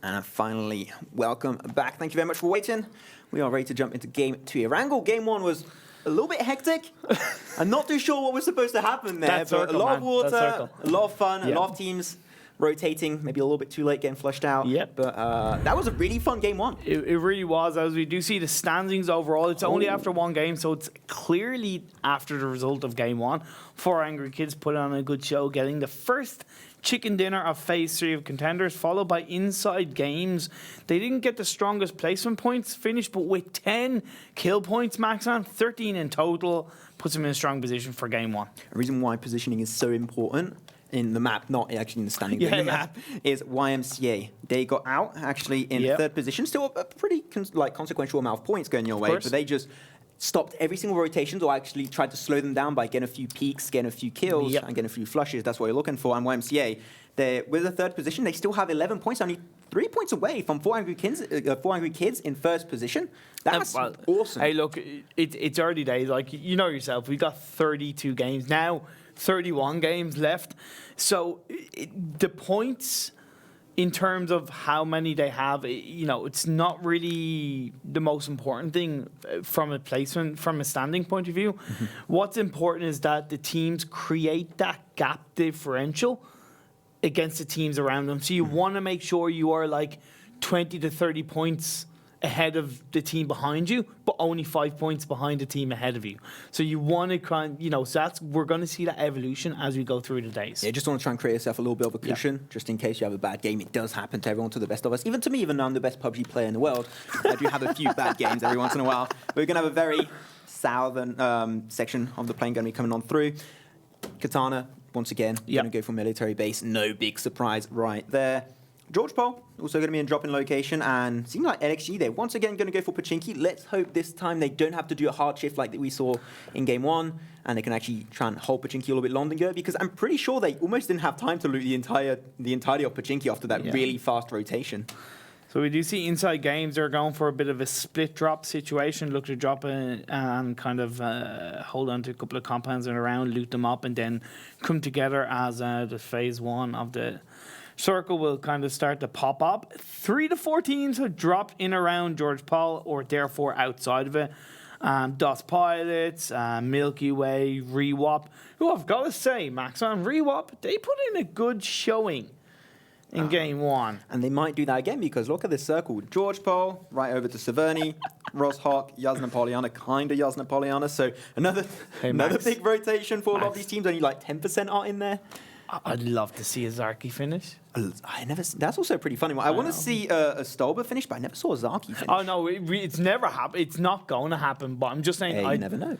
And finally, welcome back. Thank you very much for waiting. We are ready to jump into game 2. Erangel, game 1 was a little bit hectic. I'm not too sure what was supposed to happen there, but a lot of water, a lot of fun, a lot of teams rotating, maybe a little bit too late getting flushed out. But that was a really fun game 1. It really was. As we do see the standings overall, it's only after one game, so it's clearly after the result of game 1. 4 Angry Kids put on a good show, getting the first chicken dinner of Phase 3 of Contenders, followed by InsideGames. They didn't get the strongest placement points finish, but with 10 kill points max on, 13 in total, puts them in a strong position for game 1. The reason why positioning is so important in the map, not actually in the standing, but in the map, is YMCA. They got out actually in 3rd position, still a pretty consequential amount of points going your way, but they just stopped every single rotation, or actually tried to slow them down by getting a few peaks, getting a few kills, and getting a few flushes. That's what you're looking for. And YMCA, with the 3rd position, they still have 11 points, only 3 points away from 4 Angry Kids in 1st position. That's awesome. Hey, look, it's early days. Like, you know yourself, we've got 32 games now, 31 games left. So the points, in terms of how many they have, it's not really the most important thing from a placement, from a standing point of view. What's important is that the teams create that gap differential against the teams around them. So you want to make sure you are like 20 to 30 points ahead of the team behind you, but only 5 points behind the team ahead of you. So you want to so we're going to see that evolution as we go through the days. Yeah, just want to try and create yourself a little bit of a cushion, just in case you have a bad game. It does happen to everyone, to the best of us. Even to me, even though I'm the best PUBG player in the world, I do have a few bad games every once in a while. But we're going to have a very southern section of the plane going to be coming on through. Katana, once again, going to go for military base. No big surprise right there. George Pole, also going to be in drop-in location, and seems like LXG, they're once again going to go for Pachinki. Let's hope this time they don't have to do a hard shift like we saw in game 1, and they can actually try and hold Pachinki a little bit longer, because I'm pretty sure they almost didn't have time to loot the entirety of Pachinki after that really fast rotation. So we do see InsideGames, they're going for a bit of a split drop situation, look to drop in and kind of hold on to a couple of compounds and around, loot them up, and then come together as the phase 1 of the circle will kind of start to pop up. 3 to 4 teams have dropped in around George Paul, or therefore outside of it. DOS Pilots, Milky Way, Rewop, who I've got to say, Max, on Rewop, they put in a good showing in game 1. And they might do that again, because look at this circle. George Paul, right over to Severny, Ross Hawk, Yasna Poliana, kind of Yasna Poliana. So another big rotation for a lot of these teams. Only like 10% are in there. I'd love to see a Zarky finish. That's also a pretty funny one. I want to see a Stolber finish, but I never saw a Zarky finish. Oh, no, it's never happened. It's not going to happen, but I'm just saying... you never know.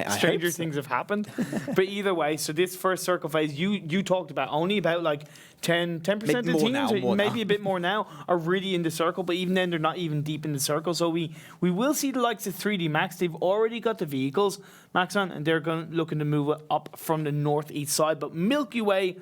Stranger things have happened. But either way, so this first circle phase, you talked about only about like 10% of the teams, maybe a bit more now, are really in the circle, but even then they're not even deep in the circle. So we will see the likes of 3D Max. They've already got the vehicles, Max on, and they're looking to move it up from the northeast side. But Milky Way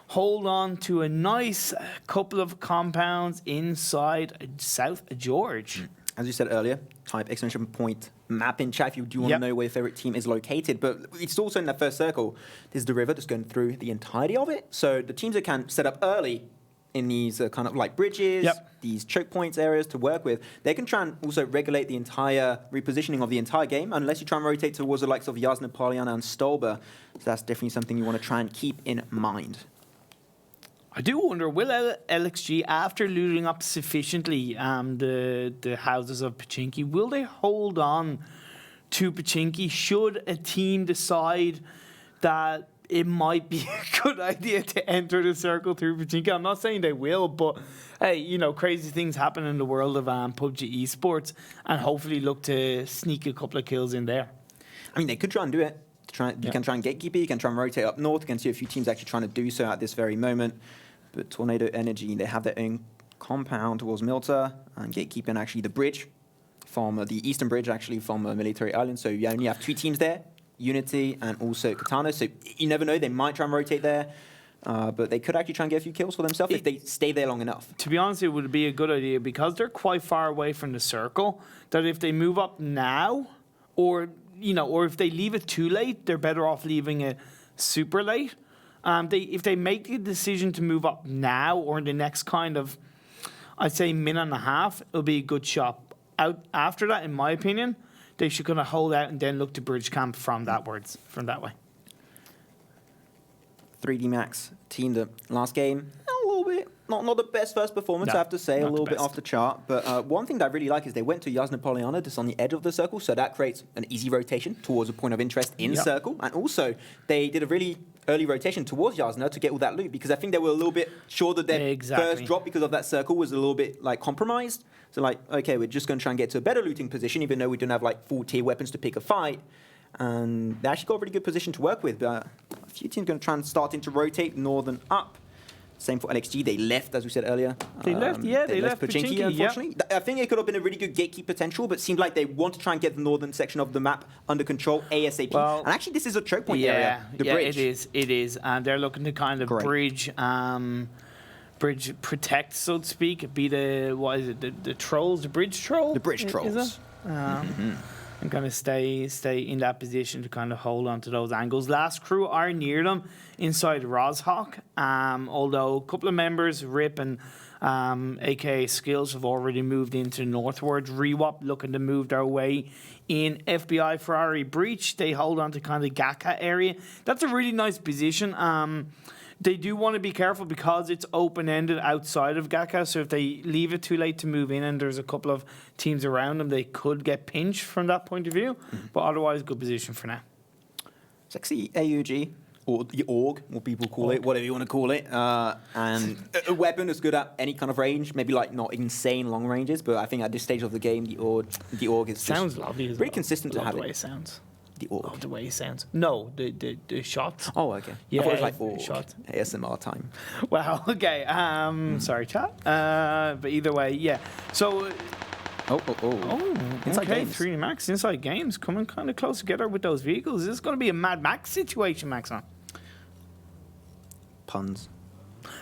hold on to a nice couple of compounds inside South George. As you said earlier, type exclamation point map in chat if you do want to know where your favorite team is located. But it's also in that first circle. There's the river just going through the entirety of it. So the teams that can set up early in these kind of like bridges, these choke points areas to work with, they can try and also regulate the entire repositioning of the entire game, unless you try and rotate towards the likes of Yasna, Poliana, and Stolber. So that's definitely something you want to try and keep in mind. I do wonder, will LXG, after looting up sufficiently the houses of Pachinki, will they hold on to Pachinki should a team decide that it might be a good idea to enter the circle through Pachinki? I'm not saying they will, but hey, crazy things happen in the world of PUBG Esports, and hopefully look to sneak a couple of kills in there. I mean, they could try and do it. You can try and gatekeep it, you can try and rotate up north. You can see a few teams actually trying to do so at this very moment. But Tornado Energy, they have their own compound towards Milta, and gatekeeping actually the bridge from the eastern bridge actually from Military Island. So you only have 2 teams there, Unity and also Katana. So you never know, they might try and rotate there. But they could actually try and get a few kills for themselves if they stay there long enough. To be honest, it would be a good idea, because they're quite far away from the circle, that if they move up now, or if they leave it too late, they're better off leaving it super late. If they make the decision to move up now, or in the next kind of, I'd say minute and a half, it'll be a good shot. Out after that, in my opinion, they should kind of hold out and then look to bridge camp from that way. 3D Max teamed the last game. A little bit, not the best first performance, I have to say, a little bit off the chart. But one thing that I really like is they went to Jasna Poliana just on the edge of the circle, so that creates an easy rotation towards a point of interest in circle. And also, they did a really early rotation towards Jasna to get all that loot, because I think they were a little bit sure that their first drop because of that circle was a little bit like compromised. So like, okay, we're just going to try and get to a better looting position, even though we don't have like full tier weapons to pick a fight. And they actually got a really good position to work with. But a few teams going to try and starting to rotate northern up. Same for LXG. They left, as we said earlier. They left Pachinki, unfortunately. I think it could have been a really good gatekeep potential, but it seemed like they want to try and get the northern section of the map under control ASAP. Well, and actually, this is a choke point area. The bridge. It is. And they're looking to kind of bridge protect, so to speak. Be the trolls, the bridge troll? The bridge trolls. And kind of stay in that position to kind of hold on to those angles. Last crew are near them inside Rozhawk, although a couple of members, Rip and aka Skills, have already moved into northwards. Rewap looking to move their way in. FBI Ferrari Breach, they hold on to kind of Gaka area. That's a really nice position. They do want to be careful because it's open-ended outside of Gaka, so if they leave it too late to move in and there's a couple of teams around them, they could get pinched from that point of view. But otherwise, good position for now. Sexy AUG, or the AUG, what people call it, whatever you want to call it. And a weapon that's good at any kind of range, maybe like not insane long ranges, but I think at this stage of the game, the AUG is sounds lovely. Pretty consistent to have the way it sounds. The AUG. Oh, the way it sounds. No, the shots. Oh, okay. Yeah, I thought it was like AUG. Shot. ASMR time. Wow, okay. Sorry, chat. But either way, yeah. So... Inside Games. 3D Max, Inside Games, coming kind of close together with those vehicles. This is going to be a Mad Max situation, Maxon. Puns.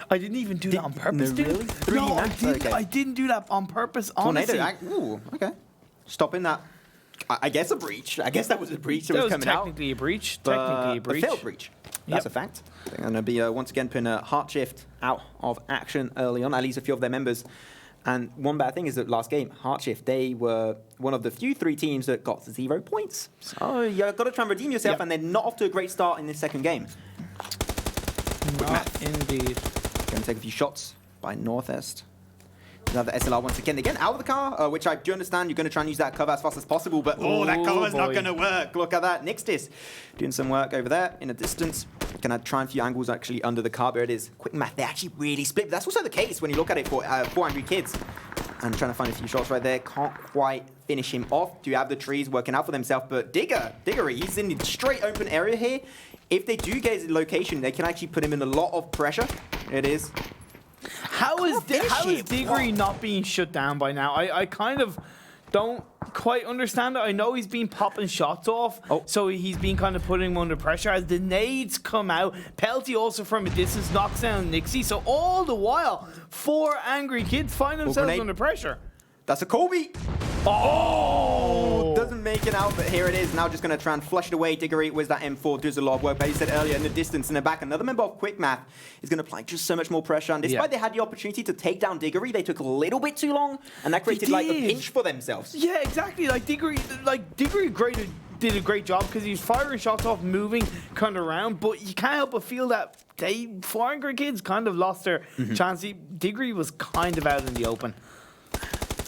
I didn't even do that on purpose, dude. Really? 3D Max? I didn't do that on purpose, honestly. Tornado. Okay. Stopping that. I guess a breach. I guess that was a breach that was coming out. Technically a breach. A failed breach. That's a fact. They're going to be once again putting a HeartShift out of action early on, at least a few of their members. And one bad thing is that last game, HeartShift, they were one of the few 3 teams that got 0 points. So you've got to try and redeem yourself, and they're not off to a great start in this second game. Not indeed. Going to take a few shots by Northrest. Another SLR once again. They get out of the car, which I do understand. You're going to try and use that cover as fast as possible, but that cover's not going to work. Look at that. Nixtys doing some work over there in a distance. Going to try and a few angles actually under the car. There it is. Quick math. They actually really split. But that's also the case when you look at it for 4 Angry Kids. And trying to find a few shots right there. Can't quite finish him off. Do have the trees working out for themselves. But Diggery, he's in the straight open area here. If they do get his location, they can actually put him in a lot of pressure. It is. How is Diggery not being shut down by now? I kind of don't quite understand it. I know he's been popping shots off, so he's been kind of putting him under pressure. As the nades come out, Pelty also from a distance knocks down Nixie. So all the while, 4 Angry Kids find themselves under pressure. That's a Kobe. Oh! Doesn't make it out, but here it is. Now just going to try and flush it away. Diggery with that M4 does a lot of work. But he said earlier in the distance in the back, another member of Quick Math is going to apply just so much more pressure. And despite they had the opportunity to take down Diggery, they took a little bit too long. And that created like a pinch for themselves. Yeah, exactly. Diggery did a great job because he was firing shots off, moving kind of around. But you can't help but feel that 4 Angry Kids kind of lost their chance. Diggery was kind of out in the open.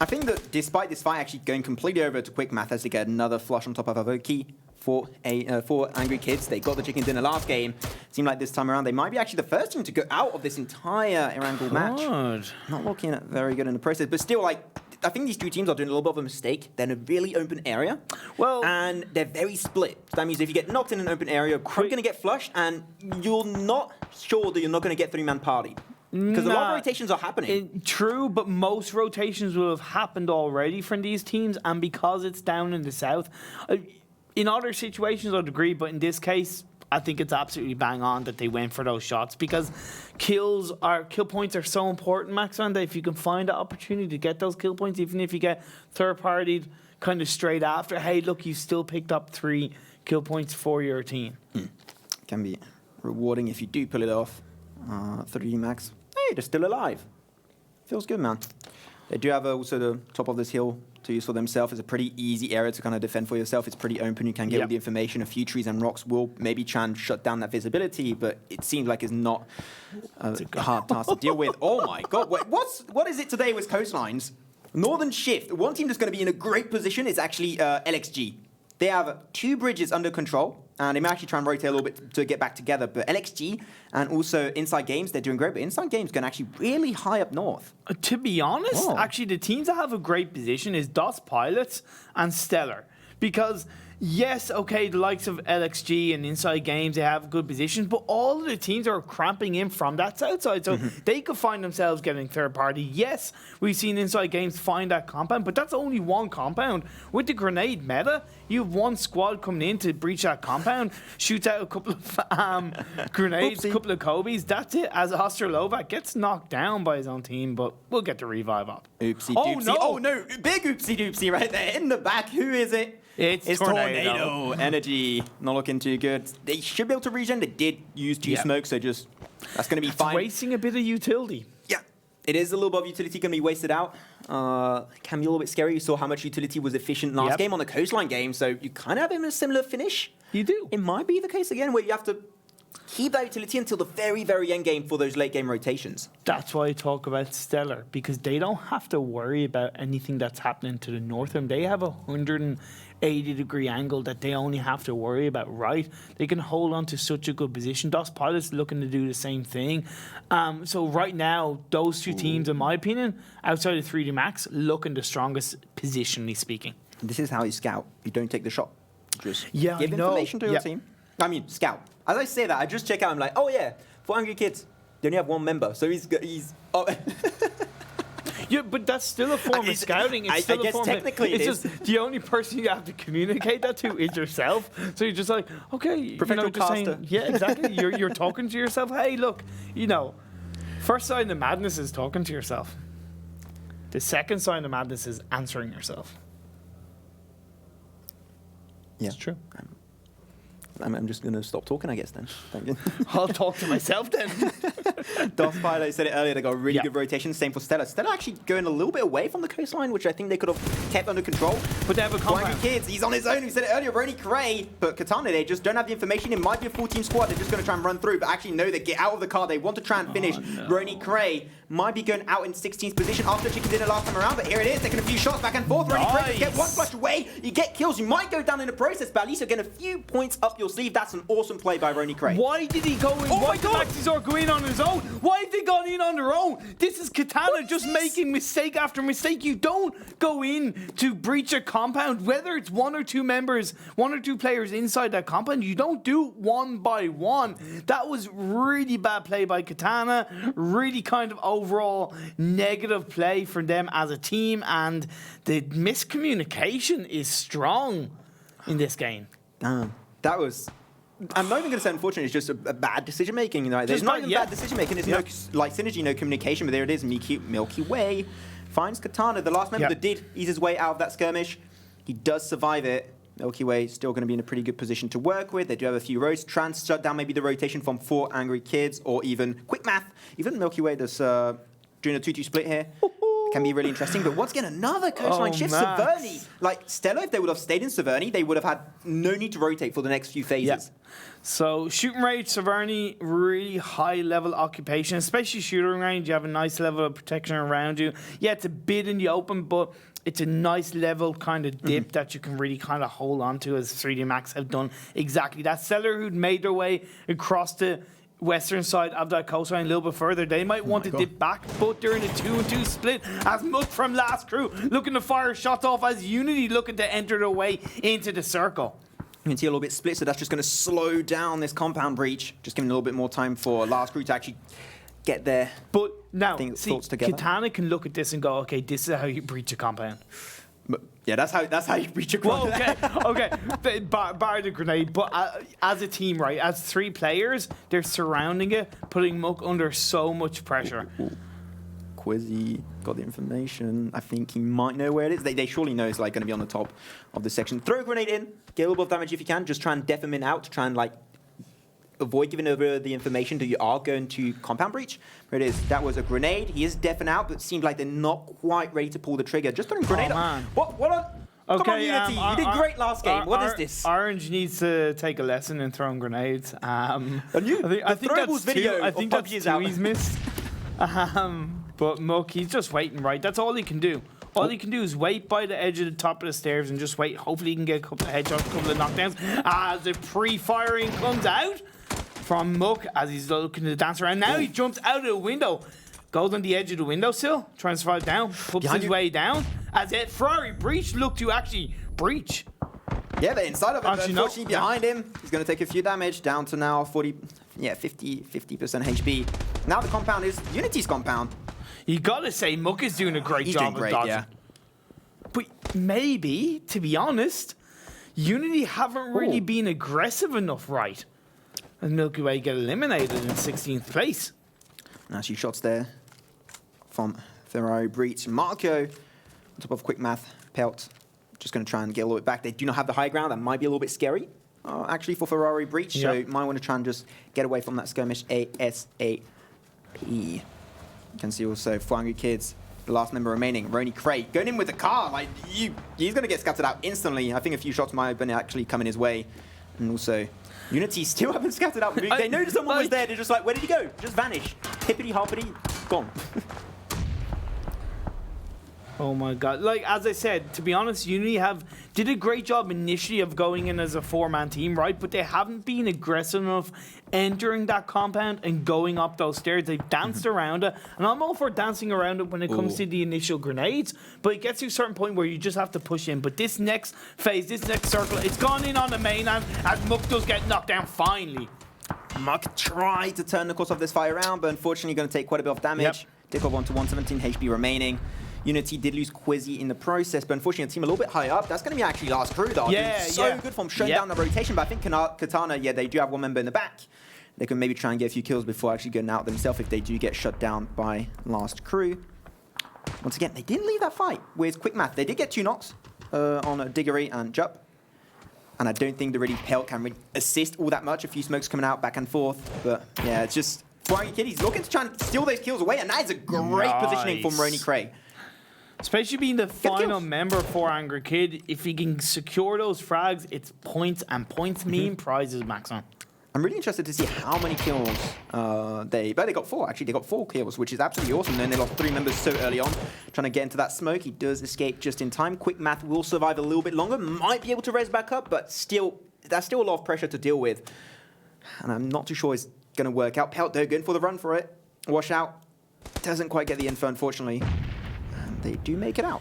I think that despite this fight actually going completely over to Quick Math as they get another flush on top of Havokki for Angry Kids. They got the chicken dinner last game. Seemed like this time around they might be actually the first team to go out of this entire Erangel match. Not looking at very good in the process, but still, like, I think these 2 teams are doing a little bit of a mistake. They're in a really open area, and they're very split. So that means if you get knocked in an open area, you're going to get flushed, and you're not sure that you're not going to get 3-man party. Because a lot of rotations are happening. True, but most rotations will have happened already from these teams, and because it's down in the south, in other situations I'd agree, but in this case, I think it's absolutely bang on that they went for those shots because kill points are so important, Maxon, that if you can find an opportunity to get those kill points, even if you get third-partied kind of straight after, hey, look, you still picked up 3 kill points for your team. Can be rewarding if you do pull it off. 3D Max. Hey, they're still alive. Feels good, man. They do have also the top of this hill to use for themselves. It's a pretty easy area to kind of defend for yourself. It's pretty open. You can get all the information. A few trees and rocks will maybe try and shut down that visibility, but it seems like it's not a hard task to deal with. Oh my God, wait, what is it today with coastlines? Northern Shift. One team that's going to be in a great position is actually LXG. They have 2 bridges under control, and they may actually try and rotate a little bit to get back together. But LXG and also InsideGames, they're doing great. But InsideGames can actually really high up north. To be honest, actually, the teams that have a great position is DOS Pilots and Stellar. Because, yes, okay, the likes of LXG and InsideGames, they have good positions, but all of the teams are cramping in from that south side. So they could find themselves getting third party. Yes, we've seen InsideGames find that compound, but that's only one compound. With the grenade meta, you have one squad coming in to breach that compound, shoots out a couple of grenades, a couple of Kobe's. That's it. As Odstrelovac gets knocked down by his own team, but we'll get the revive up. Oopsie doopsie. Oh no, big oopsie doopsie right there in the back. Who is it? It's Tornado. Energy. Not looking too good. They should be able to regen. They did use 2 smokes, so just that's going to be fine. Wasting a bit of utility. Yeah. It is a little bit of utility going to be wasted out. Can be a little bit scary. You saw how much utility was efficient last game on the coastline game, so you kind of have him in a similar finish. You do. It might be the case again where you have to keep that utility until the very, very end game for those late game rotations. That's why I talk about Stellar, because they don't have to worry about anything that's happening to the north of them. They have a 180-degree angle that they only have to worry about, right? They can hold on to such a good position. DOS Pilots looking to do the same thing. So right now, those 2 teams, in my opinion, outside of 3D Max, looking the strongest positionally speaking. This is how you scout. You don't take the shot. Just give I know. information to your team. I mean, scout. As I say that, I just check out. I'm like, oh yeah, for Angry Kids, they only have 1 member, so he's. Oh. Yeah, but that's still a form of scouting. It's still I guess a form technically of, it it's is. just the only person you have to communicate that to is yourself. So you're just like, okay, Professional just caster. saying, yeah, exactly. You're talking to yourself. Hey, look, first sign of madness is talking to yourself. The second sign of madness is answering yourself. Yeah, it's true. I'm just going to stop talking, I guess, then. Thank you. I'll talk to myself then. DOS Pilot said it earlier, they got a really good rotation. Same for Stellar. Stellar actually going a little bit away from the coastline, which I think they could have kept under control. But they have a compound. Kids, he's on his own. We said it earlier, RonnieKray. But Katana, they just don't have the information. It might be a full team squad. They're just going to try and run through. But actually, no, they get out of the car. They want to try and finish. RonnieKray might be going out in 16th position after Chicken Dinner last time around. But here it is, taking a few shots back and forth. RonnieKray, you get 1 flush away. You get kills. You might go down in the process, but at least you're getting a few points up your sleeve. That's an awesome play by RonnieKray. Why did he go in? Why did Nixtys go in on his own? Why have they gone in on their own? This is Katana just making mistake after mistake. You don't go in to breach a compound, whether it's 1 or 2 members, 1 or 2 players inside that compound. You don't do 1 by 1. That was really bad play by Katana. Really kind of overall negative play for them as a team, and the miscommunication is strong in this game. Damn. That was... I'm not even going to say unfortunate, it's just a bad decision making. There's not even bad decision making, there's no synergy, no communication, but there it is. Milky Way finds Katana, the last member that did ease his way out of that skirmish. He does survive it. Milky Way still going to be in a pretty good position to work with. They do have a few rows. Trans shut down maybe the rotation from 4 Angry Kids, or even quick math. Even Milky Way that's doing a 2-2 split here. Can be really interesting, but once again, another coastline shift. Severny, like Stella, if they would have stayed in Severny, they would have had no need to rotate for the next few phases. So shooting range, Severny, really high level occupation, especially shooting range. You have a nice level of protection around you. Yeah, it's a bit in the open, but it's a nice level kind of dip that you can really kind of hold on to, as 3D Max have done exactly that. Stellar, who'd made their way across the western side of that coastline a little bit further, they might want to dip back, but they're in a 2-2 split as Muck from Last Crew looking to fire shots off, as Unity looking to enter their way into the circle. You can see a little bit split, so that's just going to slow down this compound breach, just giving a little bit more time for Last Crew to actually get their thoughts together. Katana can look at this and go, okay, this is how you breach a compound. But yeah, that's how you breach a compound. Well, okay, bar the grenade. But as a team, right, as 3 players, they're surrounding it, putting Muck under so much pressure. Quizzy got the information. I think he might know where it is. They surely know it's like going to be on the top of the section. Throw a grenade in, get a little bit of damage if you can. Just try and deaf him in out to try and like avoid giving over the information that you are going to compound breach. There it is. That was a grenade. He is deaf and out, but it seems like they're not quite ready to pull the trigger. Just throwing a grenade. Man. What on? Okay, Come on, Unity. You did great last game. What is this? Orange needs to take a lesson in throwing grenades. I think that's video. I think that's two he's missed. But Muck, he's just waiting, right? That's all he can do. All he can do is wait by the edge of the top of the stairs and just wait. Hopefully he can get a couple of headshots, a couple of knockdowns. As the pre-firing comes out from Muck as he's looking to dance around. Now he jumps out of the window. Goes on the edge of the windowsill, trying to survive down, puts his way down. As it Ferrari breach look to actually breach. Yeah, the inside of it, unfortunately behind him. He's going to take a few damage, down to now 50% HP. Now the compound is Unity's compound. You gotta say, Muck is doing a great job of dodging. Yeah. But maybe, to be honest, Unity haven't really been aggressive enough, right? And Milky Way get eliminated in 16th place. Nice few shots there from Ferrari breach. Marco, on top of quick math, Pelt. Just going to try and get a little bit back. They do not have the high ground. That might be a little bit scary, actually, for Ferrari breach. So you might want to try and just get away from that skirmish ASAP. You can see also 400 kids, the last member remaining, RonnieKray, going in with the car. Like, he's going to get scattered out instantly. I think a few shots might have been actually coming his way. And also, Unity still haven't scattered out. They know that someone was there. They're just like, where did he go? Just vanish. Hippity-hoppity, gone. Oh my god. Like, as I said, to be honest, Unity did a great job initially of going in as a 4-man team, right? But they haven't been aggressive enough entering that compound and going up those stairs. They've danced around it. And I'm all for dancing around it when it comes to the initial grenades. But it gets to a certain point where you just have to push in. But this next phase, this next circle, it's gone in on the mainland as Muck does get knocked down finally. Muck tried to turn the course of this fight around, but unfortunately going to take quite a bit of damage. Take off onto 117 HP remaining. Unity did lose Quizzy in the process, but unfortunately a team a little bit higher up. That's going to be actually last crew, though. So good from shutting down the rotation, but I think Katana, they do have one member in the back. They can maybe try and get a few kills before actually getting out themselves if they do get shut down by last crew. Once again, they didn't leave that fight with quick math. They did get 2 knocks on Diggory and Jup. And I don't think the really Pelt can really assist all that much. A few smokes coming out back and forth. But yeah, it's just Flying Kid. He's looking to try and steal those kills away. And that is a great positioning from RonnieKray. Especially being the final member for Angry Kid, if he can secure those frags, it's points, and points mean prizes, Maxon. I'm really interested to see how many kills they got 4, actually. They got 4 kills, which is absolutely awesome. Then they lost 3 members so early on, trying to get into that smoke. He does escape just in time. Quick Math will survive a little bit longer, might be able to res back up, but still, that's still a lot of pressure to deal with. And I'm not too sure it's going to work out. Pelt, they're going for the run for it. Washout doesn't quite get the info, unfortunately. They do make it out.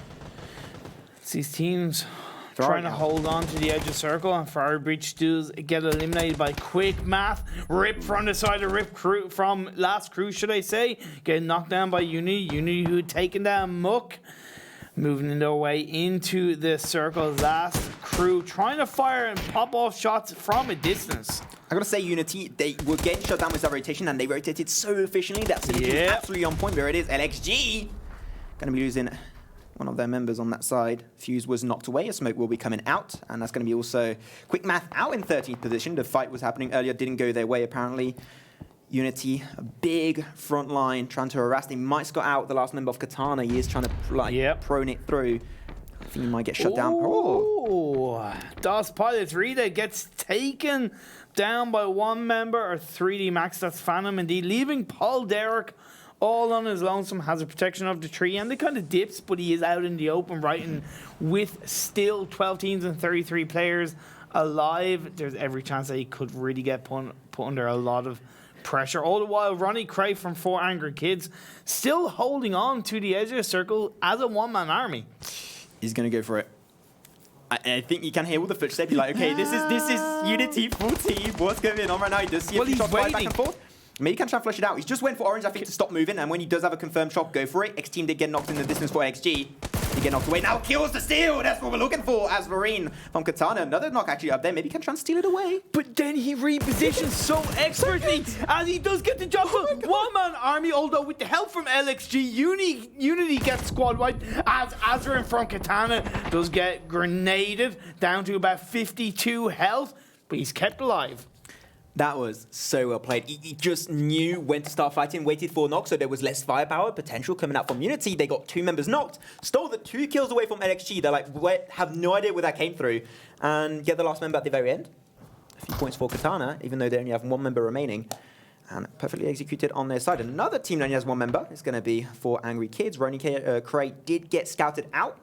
It's these teams trying to hold on to the edge of circle, and Ferrari breach does get eliminated by quick math. Rip from the side of Rip crew from last crew, should I say? Getting knocked down by Unity who had taken down Muck. Moving their way into the circle. Last crew trying to fire and pop off shots from a distance. I gotta say, Unity, they were getting shut down with that rotation, and they rotated so efficiently. That synergy was absolutely on point. There it is, LXG. Going to be losing one of their members on that side. Fuse was knocked away. A smoke will be coming out. And that's going to be also Quick Math out in 13th position. The fight was happening earlier. Didn't go their way, apparently. Unity, a big front line, trying to harass. They might Scott out the last member of Katana. He is trying to prone it through. I think he might get shut down. Oh, Das Pilot Rita gets taken down by 1 member, or 3D Max. That's Phantom indeed, leaving POLLADERUC all on his lonesome, has a protection of the tree, and they kind of dips, but he is out in the open, right? And with still 12 teams and 33 players alive, there's every chance that he could really get put under a lot of pressure. All the while, RonnieKray from 4 Angry Kids still holding on to the edge of the circle as a 1-man army. He's going to go for it. I think you can hear all the footsteps. You're like, okay, this is Unity full team. What's going on right now? He does see a few shots fly back and forth. Maybe he can try and flush it out. He's just went for Orange, I think, to stop moving. And when he does have a confirmed shot, go for it. X-Team did get knocked in the distance for XG. He get knocked away. Now kills the steal. That's what we're looking for. As Marine from Katana. Another knock actually up there. Maybe he can try and steal it away. But then he repositions so expertly as he does get the job done. 1-man army, although with the help from LXG, Unity gets squad wide as Azrin from Katana does get grenaded down to about 52 health. But he's kept alive. That was so well played. He just knew when to start fighting, waited for a knock, so there was less firepower potential coming out from Unity. They got 2 members knocked, stole the 2 kills away from LXG. They're like, have no idea where that came through, and get the last member at the very end. A few points for Katana, even though they only have 1 member remaining. And perfectly executed on their side. Another team that only has 1 member is going to be for Angry Kids. RonnieKray did get scouted out.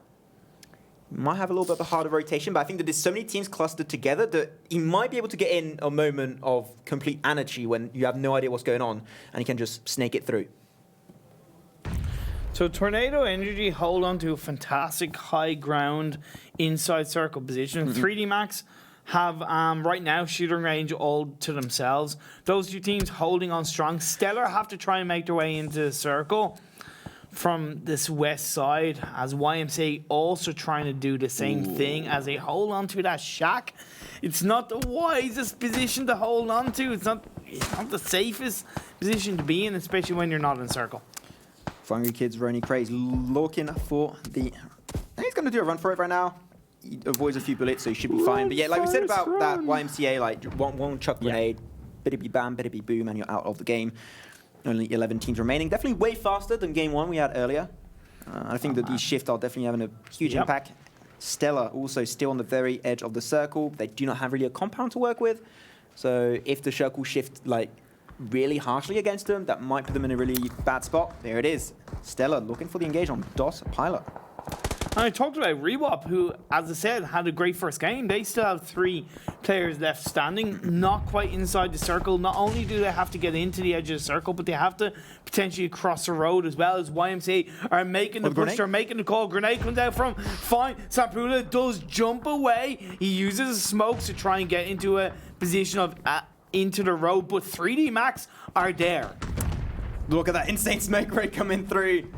Might have a little bit of a harder rotation, but I think that there's so many teams clustered together that he might be able to get in a moment of complete anarchy when you have no idea what's going on, and he can just snake it through. So Tornado Energy hold on to a fantastic high ground inside circle position. 3D Max have right now shooting range all to themselves. Those 2 teams holding on strong. Stellar have to try and make their way into the circle from this west side, as YMCA also trying to do the same thing as they hold on to that shack. It's not the wisest position to hold on to. It's not the safest position to be in, especially when you're not in circle. For Angry Kids, RonnieKray is looking for the... I think he's going to do a run for it right now. He avoids a few bullets, so he should be fine. But yeah, like we said about that YMCA, like one chuck grenade, bitty bam, bitty boom, and you're out of the game. Only 11 teams remaining. Definitely way faster than game 1 we had earlier. I think that these shifts are definitely having a huge impact. Stellar also still on the very edge of the circle. They do not have really a compound to work with. So if the circle shift like really harshly against them, that might put them in a really bad spot. There it is. Stellar looking for the engage on DOS Pilot. I talked about Rewop, who, as I said, had a great first game. They still have 3 players left standing, not quite inside the circle. Not only do they have to get into the edge of the circle, but they have to potentially cross the road as well, as YMCA are making the push, they're making the call. Grenade comes out from fine. Sampula does jump away. He uses smokes to try and get into a position of into the road, but 3D Max are there. Look at that insane smoke rate coming through.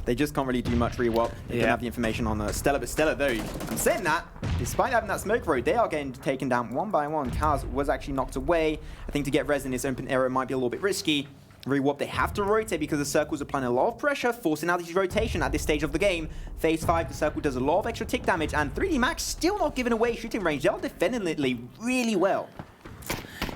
They just can't really do much Rewop. They don't have the information on Stellar, but Stellar though, I'm saying that, despite having that smoke road, they are getting taken down 1 by 1. Kaz was actually knocked away. I think to get res in this open area might be a little bit risky. Rewop, they have to rotate because the circle's applying a lot of pressure, forcing out this rotation at this stage of the game. Phase 5, the circle does a lot of extra tick damage, and 3D Max still not giving away shooting range. They are defending it really well.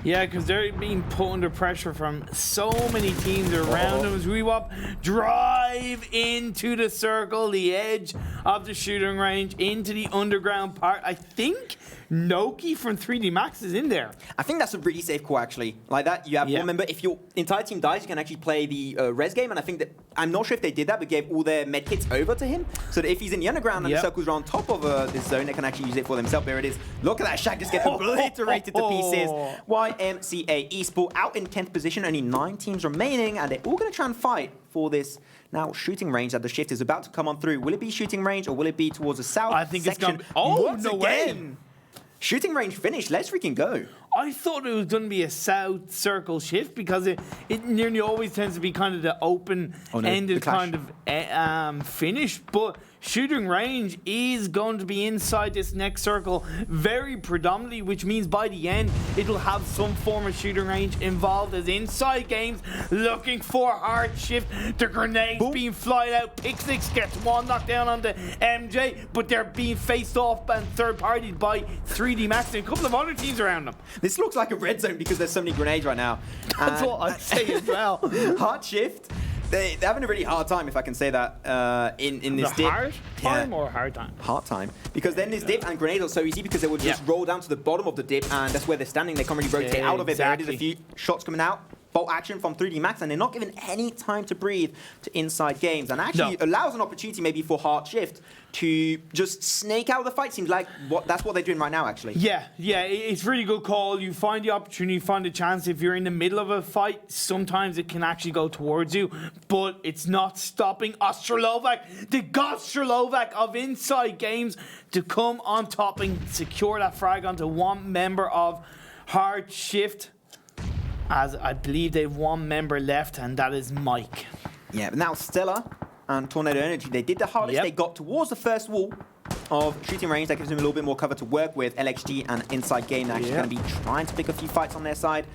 Yeah, because they're being put under pressure from so many teams around them. As Rewop drive into the circle, the edge of the shooting range, into the underground part. I think Noki from 3D Max is in there. I think that's a really safe call, actually. Like that, you have one member. If your entire team dies, you can actually play the res game. And I think that, I'm not sure if they did that, but gave all their medkits over to him. So that if he's in the underground and the circles are on top of this zone, they can actually use it for themselves. There it is. Look at that shack just get obliterated to pieces. YMCA Esports out in 10th position, only 9 teams remaining, and they're all going to try and fight for this now shooting range that the shift is about to come on through. Will it be shooting range or will it be towards the south I think section? It's going to be... way. Shooting range finished. Let's freaking go. I thought it was going to be a south circle shift because it nearly always tends to be kind of the open-ended kind of finish, but shooting range is going to be inside this next circle very predominantly, which means by the end it'll have some form of shooting range involved, as InsideGames looking for HeartShift. The grenades being flied out. Pixix gets 1 knockdown on the MJ, but they're being faced off and third-partied by 3D Max and a couple of other teams around them. This looks like a red zone because there's so many grenades right now. That's what I'd say as well. HeartShift, they're having a really hard time, if I can say that, in this dip. Hard time or hard time? Hard time. Because then this dip and grenades are so easy because they will just roll down to the bottom of the dip, and that's where they're standing. They can't really rotate out of it. There is a few shots coming out. Bolt action from 3D Max, and they're not given any time to breathe to InsideGames, and actually allows an opportunity maybe for HeartShift to just snake out of the fight. Seems like that's what they're doing right now, actually. Yeah, it's a really good call. You find the opportunity, you find the chance. If you're in the middle of a fight, sometimes it can actually go towards you, but it's not stopping Odstrelovac, the Odstrelovac of InsideGames, to come on top and secure that frag onto 1 member of HeartShift, as I believe they have 1 member left, and that is Mike. Yeah, but now Stellar and Tornado Energy, they did the hardest. They got towards the first wall of shooting range. That gives them a little bit more cover to work with. LXG and InsideGame actually going to be trying to pick a few fights on their side.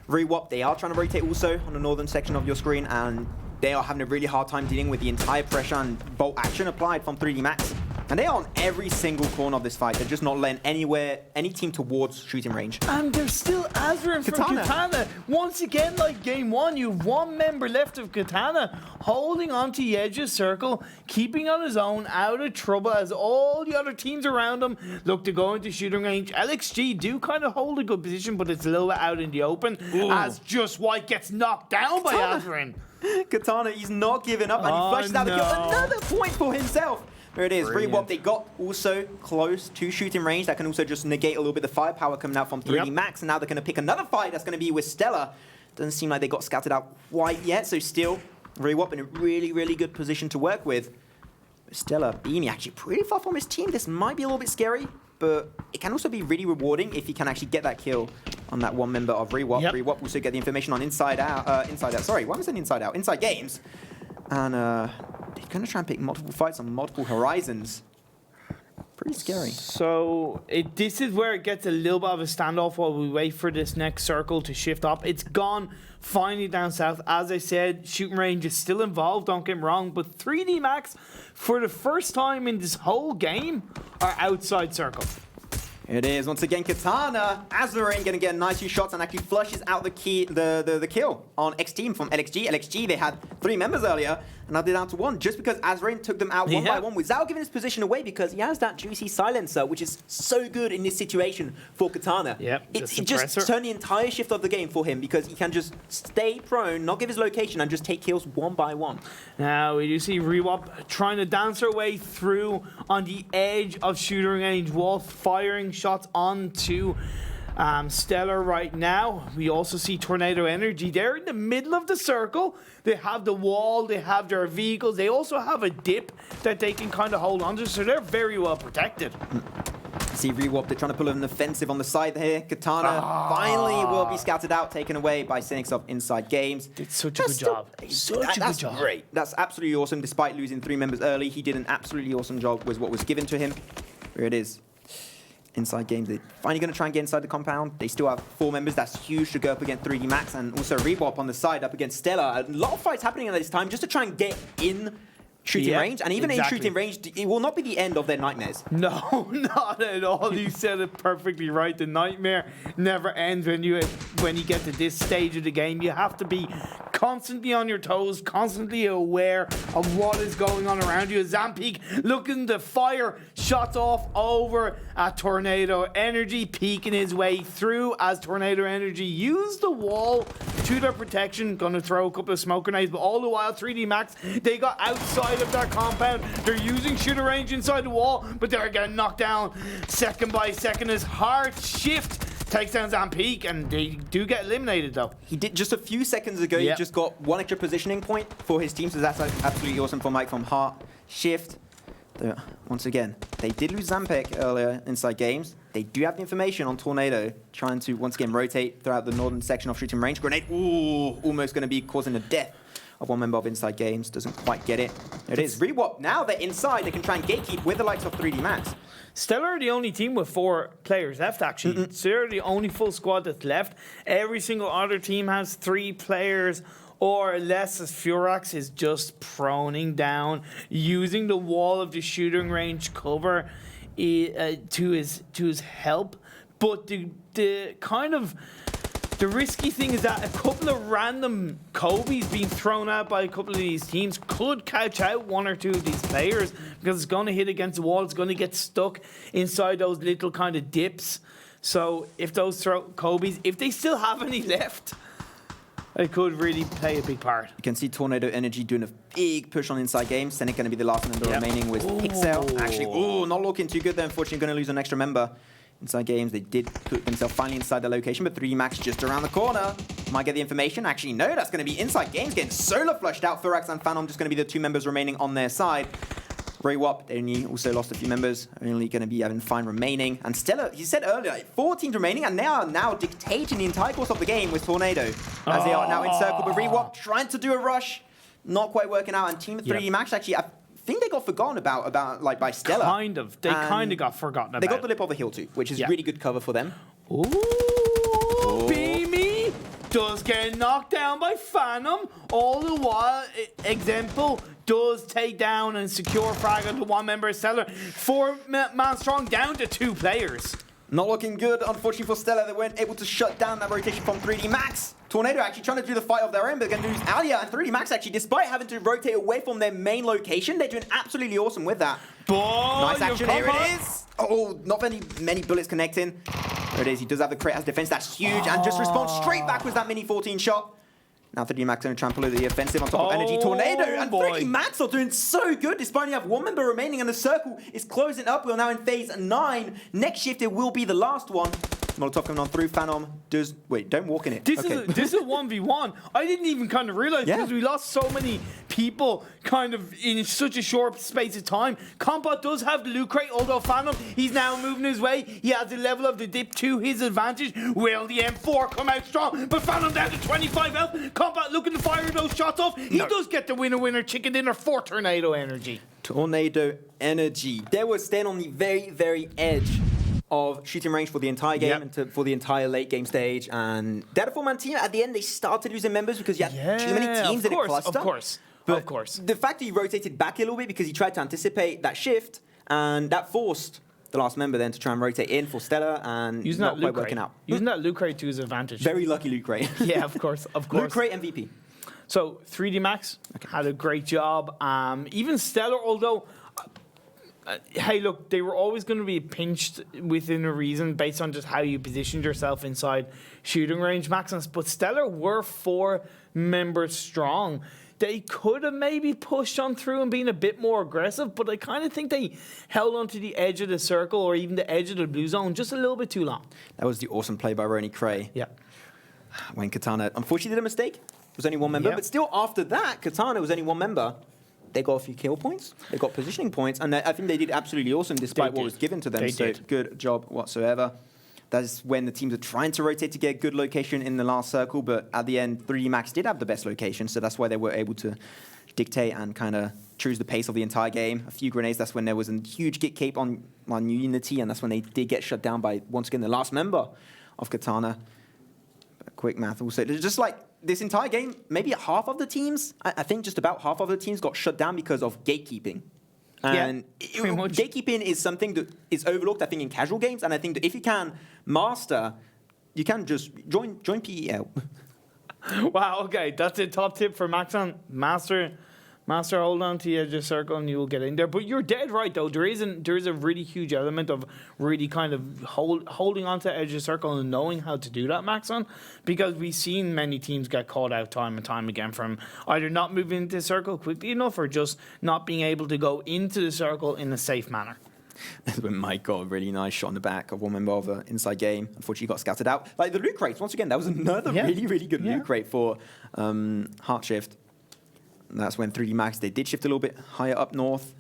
Rewop, they are trying to rotate also on the northern section of your screen, and they are having a really hard time dealing with the entire pressure and bolt action applied from 3D Max. And they are on every single corner of this fight. They're just not letting any team towards shooting range. And there's still Azrin from Katana. Once again, like game one, you have one member left of Katana holding onto the edge of circle, keeping on his own, out of trouble as all the other teams around him look to go into shooting range. LXG do kind of hold a good position, but it's a little bit out in the open as Just White gets knocked down by Azrin. Katana, he's not giving up, and he flushes out the kill. Another point for himself. There it is. Rewop, they got also close to shooting range. That can also just negate a little bit of the firepower coming out from 3D Max. And now they're going to pick another fight that's going to be with Stellar. Doesn't seem like they got scouted out quite yet. So still, Rewop in a really, really good position to work with. Stellar, Beamy actually pretty far from his team. This might be a little bit scary, but it can also be really rewarding if he can actually get that kill on that one member of Rewop. Rewop also get the information on Inside Out. Sorry, why was it Inside Out? InsideGames. And they're going to try and pick multiple fights on multiple horizons. Pretty scary. So this is where it gets a little bit of a standoff while we wait for this next circle to shift up. It's gone finally down south. As I said, shooting range is still involved, don't get me wrong, but 3D Max, for the first time in this whole game, are outside circle. It is, once again, Katana. Azrin going to get a nice few shots and actually flushes out the kill on X Team from LXG. LXG, they had 3 members earlier, and now they're down to 1, just because Azrin took them out one by one without giving his position away, because he has that juicy silencer, which is so good in this situation for Katana. It just turned the entire shift of the game for him, because he can just stay prone, not give his location, and just take kills one by one. Now, we do see Rewop trying to dance her way through on the edge of shooting range, while firing shots onto Stellar right now. We also see Tornado Energy. They're in the middle of the circle. They have the wall, they have their vehicles, they also have a dip that they can kind of hold on to, so they're very well protected. See Rewop, they're trying to pull an offensive on the side here. Katana finally will be scouted out, taken away by Seniks of InsideGames. Did such a good job. That's great. That's absolutely awesome. Despite losing 3 members early, he did an absolutely awesome job with what was given to him. Here it is. InsideGames, they're finally going to try and get inside the compound. They still have 4 members. That's huge to go up against 3D Max, and also Rewop on the side up against Stellar. A lot of fights happening at this time just to try and get in shooting range, and even in shooting range, it will not be the end of their nightmares. No, not at all. You said it perfectly right. The nightmare never ends when you get to this stage of the game. You have to be constantly on your toes, constantly aware of what is going on around you. Zampeek looking to fire shots off over at Tornado Energy, peeking his way through as Tornado Energy used the wall to their protection. Gonna throw a couple of smoke grenades, but all the while 3D Max, they got outside of their compound. They're using shooter range inside the wall, but they're getting knocked down second by second as HeartShift takes down Zampeek, and they do get eliminated though. He did just a few seconds ago. He just got 1 extra positioning point for his team, so that's absolutely awesome for Mike from HeartShift. Once again, they did lose Zampeek earlier inside games. They do have the information on Tornado, trying to once again rotate throughout the northern section of shooting range. Grenade, almost going to be causing the death of 1 member of InsideGames. Doesn't quite get it. There it is. Rewop, now they're inside. They can try and gatekeep with the likes of 3D Max. Stellar are the only team with 4 players left, actually. So they're the only full squad that's left. Every single other team has 3 players or less, as Furax is just proning down, using the wall of the shooting range cover to his help. But the kind of the risky thing is that a couple of random Kobe's being thrown out by a couple of these teams could catch out 1 or 2 of these players, because it's going to hit against the wall. It's going to get stuck inside those little kind of dips. So if those Kobe's, if they still have any left, it could really play a big part. You can see Tornado Energy doing a big push on InsideGames. Seniks going to be the last member remaining with Pixel. Actually, not looking too good there. Unfortunately, going to lose an extra member. InsideGames, they did put themselves finally inside the location, but 3D Max just around the corner. Might get the information. Actually, no, that's going to be InsideGames getting solar flushed out. Furax and Phantom just going to be the 2 members remaining on their side. Rewop, they only also lost a few members, only going to be having 5 remaining. And Stellar, he said earlier, 4 teams remaining, and they are now dictating the entire course of the game with Tornado, as they are now in circle. But Rewop trying to do a rush, not quite working out. And Team 3D Max, actually, I think they got forgotten about like by Stellar. Kind of. They kind of got forgotten about. They got the lip of the hill too, which is really good cover for them. Beamy does get knocked down by Phantom. All the while, example, does take down and secure frag onto one member of Stellar. 4-man strong down to 2 players. Not looking good, unfortunately for Stellar. They weren't able to shut down that rotation from 3D Max. Tornado actually trying to do the fight of their own, but they're going to lose Alia and 3D Max actually, despite having to rotate away from their main location. They're doing absolutely awesome with that. Nice action, here it is. Oh, not many bullets connecting. There it is, he does have the crit as defense, that's huge, and just responds straight back with that mini 14 shot. Now 3D Max going to trample the offensive on top of Energy Tornado, and 3D Max are doing so good despite only have 1 member remaining, and the circle is closing up. We're now in phase 9. Next shift, it will be the last one. Molotov coming on through. Phanom does... Wait, don't walk in it. This is a 1v1. I didn't even kind of realize because we lost so many people kind of in such a short space of time. Compot does have the loot crate, although Phanom, he's now moving his way. He has the level of the dip to his advantage. Will the M4 come out strong? But Phanom down to 25 health. Compot looking to fire those shots off. He does get the winner chicken dinner for Tornado Energy. Tornado Energy. They were staying on the very, very edge of shooting range for the entire game and for the entire late game stage. And they're a 4-man team. At the end, they started losing members because you had too many teams in a cluster. Of course. The fact that he rotated back a little bit because he tried to anticipate that shift, and that forced the last member then to try and rotate in for Stellar, and not quite working out. Using that loot crate to his advantage. Very lucky loot crate. Yeah, of course. Loot crate MVP. So 3D Max had a great job. Even Stellar, although... hey, look, they were always going to be pinched within a reason based on just how you positioned yourself inside shooting range, Maximus. But Stellar were 4 members strong. They could have maybe pushed on through and been a bit more aggressive, but I kind of think they held onto the edge of the circle or even the edge of the blue zone just a little bit too long. That was the awesome play by RonnieKray. Yeah. When Katana unfortunately did a mistake. It was only 1 member, but still after that, Katana was only 1 member. They got a few kill points, they got positioning points, and I think they did absolutely awesome despite what was given to them. So good job whatsoever. That's when the teams are trying to rotate to get a good location in the last circle, but at the end, 3D Max did have the best location, so that's why they were able to dictate and kind of choose the pace of the entire game. A few grenades, that's when there was a huge git cape on Unity, and that's when they did get shut down by, once again, the last member of Katana. But quick math also, just like this entire game, maybe half of the teams, I think just about half of the teams got shut down because of gatekeeping. And gatekeeping is something that is overlooked, I think, in casual games. And I think that if you can master, you can just join PEL. Wow, okay. That's a top tip for Maxon. Master, hold on to the edge of the circle and you will get in there. But you're dead right, though. There is a really huge element of really kind of holding on to the edge of the circle and knowing how to do that, Maxon, because we've seen many teams get caught out time and time again from either not moving into the circle quickly enough or just not being able to go into the circle in a safe manner. That's when Mike got a really nice shot in the back of 1 member of the inside game. Unfortunately, got scattered out. Like the loot crates, once again, that was another really, really good loot crate for HeartShift. And that's when 3D Max, they did shift a little bit higher up north,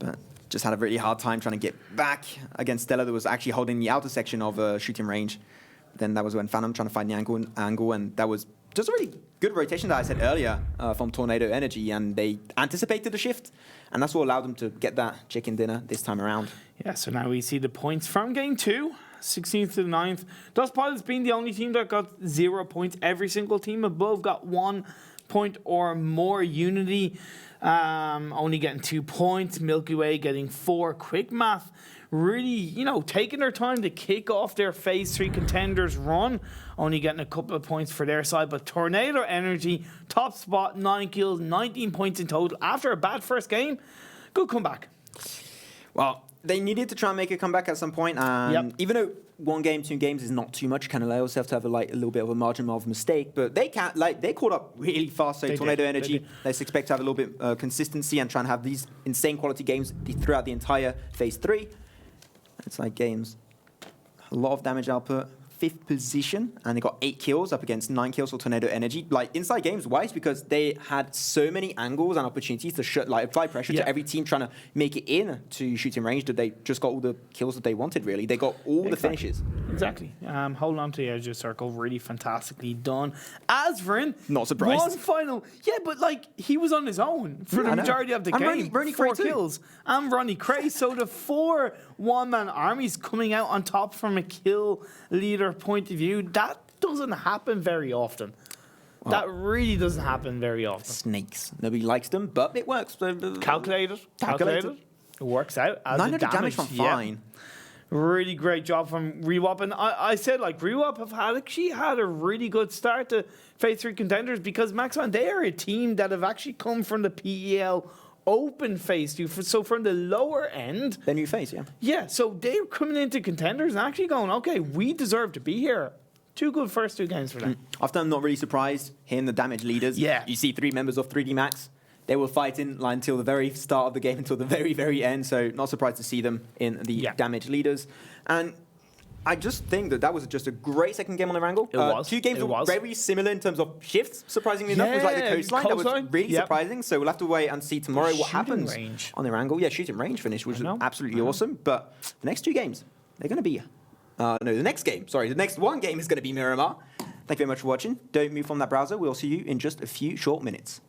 but just had a really hard time trying to get back against Stellar that was actually holding the outer section of shooting range. Then that was when Phanom trying to find the angle, and that was just a really good rotation that I said earlier from Tornado Energy, and they anticipated the shift, and that's what allowed them to get that chicken dinner this time around. Yeah, so now we see the points from game 2. 16th to the 9th. Dust Pilots being the only team that got 0 points. Every single team above got 1 point or more. Unity only getting 2 points. Milky Way getting 4. Quick Math really, taking their time to kick off their Phase 3 Contenders run. Only getting a couple of points for their side. But Tornado Energy, top spot, 9 kills, 19 points in total. After a bad first game, good comeback. Well, they needed to try and make a comeback at some point. Even though 1 game, 2 games is not too much, kind of allow yourself to have a little bit of a margin of mistake. But they caught up really fast. So Tornado Energy, let's expect to have a little bit consistency and try and have these insane quality games throughout the entire Phase 3. It's like games. A lot of damage output. 5th position, and they got 8 kills up against 9 kills for Tornado Energy. Like inside games wise, because they had so many angles and opportunities to apply pressure to every team trying to make it in to shooting range, that they just got all the kills that they wanted. Really, they got all the finishes. Exactly. Hold on to the edge of the circle. Really fantastically done. Asvrin, not surprised. 1 final. Yeah, but he was on his own for the majority of the game. RonnieKray 4 kills. And RonnieKray. So the 4 one-man armies coming out on top from a kill leader point of view, that doesn't happen very often. That really doesn't happen very often. Snakes. Nobody likes them, but it works. Calculated. It works out. 900 damage from fine. Really great job from Rewap. And I said, like, Rewap have actually had a really good start to Phase 3 Contenders because, Maxman, they are a team that have actually come from the PEL Open Phase 2. So from the lower end. Their new phase, yeah. Yeah, so they're coming into Contenders and actually going, okay, we deserve to be here. 2 good first 2 games for them. After I'm not really surprised hearing the damage leaders. Yeah. You see 3 members of 3D Max. They were fighting like, until the very start of the game, until the very, very end. So not surprised to see them in the damage leaders. And I just think that was just a great second game on Erangel. It was. 2 games were very similar in terms of shifts, surprisingly enough. It was like the coastline. That was really surprising. So we'll have to wait and see tomorrow what happens on Erangel. Yeah, shooting range finish, which was absolutely awesome. But the next 2 games, they're going to be... the next one game is going to be Miramar. Thank you very much for watching. Don't move from that browser. We'll see you in just a few short minutes.